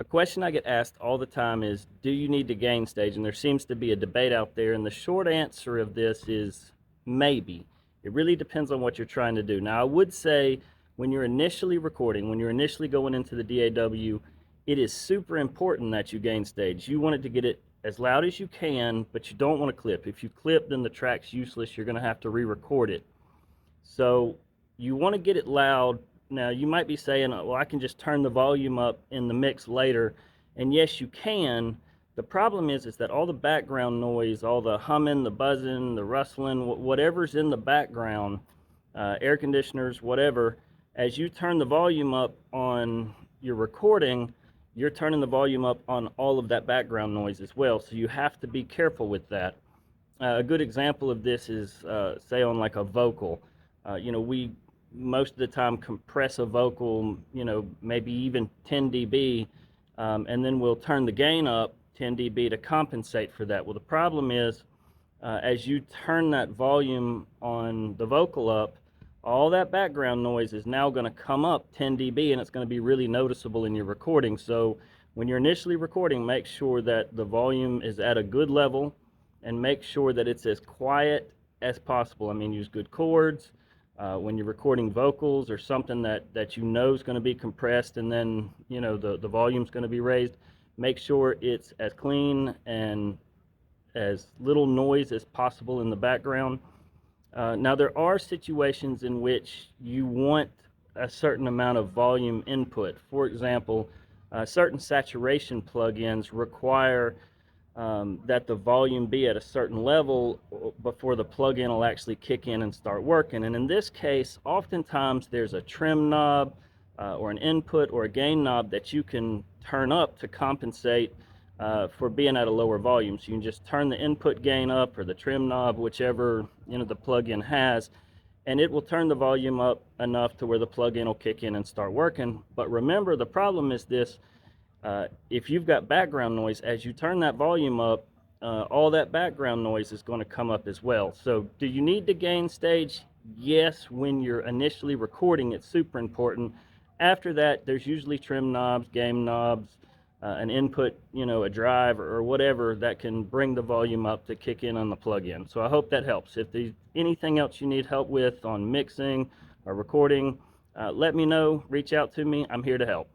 A question I get asked all the time is, do you need to gain stage? And there seems to be a debate out there, and the short answer of this is maybe. It really depends on what you're trying to do. Now, I would say when you're initially recording, when you're initially going into the DAW, it is super important that you gain stage. You want it to get it as loud as you can, but you don't want to clip. If you clip, then the track's useless. You're going to have to re-record it. So you want to get it loud. Now, you might be saying, well, I can just turn the volume up in the mix later. And yes, you can. The problem is that all the background noise, all the humming, the buzzing, the rustling, whatever's in the background, air conditioners, whatever, as you turn the volume up on your recording, you're turning the volume up on all of that background noise as well. So you have to be careful with that. A good example of this is, say, on like a vocal. We most of the time compress a vocal, maybe even 10 dB, and then we'll turn the gain up 10 dB to compensate for that. Well, the problem is, as you turn that volume on the vocal up, all that background noise is now going to come up 10 dB, and it's going to be really noticeable in your recording. So when you're initially recording, make sure that the volume is at a good level, and make sure that it's as quiet as possible. I mean, use good chords. When you're recording vocals or something that is going to be compressed, and then the volume's going to be raised, make sure it's as clean and as little noise as possible in the background. Now, there are situations in which you want a certain amount of volume input. For example, certain saturation plugins require that the volume be at a certain level before the plugin will actually kick in and start working. And in this case, oftentimes there's a trim knob or an input or a gain knob that you can turn up to compensate for being at a lower volume. So you can just turn the input gain up, or the trim knob, whichever the plugin has, and it will turn the volume up enough to where the plugin will kick in and start working. But remember, the problem is this. If you've got background noise, as you turn that volume up, all that background noise is going to come up as well. So do you need to gain stage? Yes, when you're initially recording, it's super important. After that, there's usually trim knobs, gain knobs, an input, a drive or whatever that can bring the volume up to kick in on the plug-in. So I hope that helps. If there's anything else you need help with on mixing or recording, let me know. Reach out to me. I'm here to help.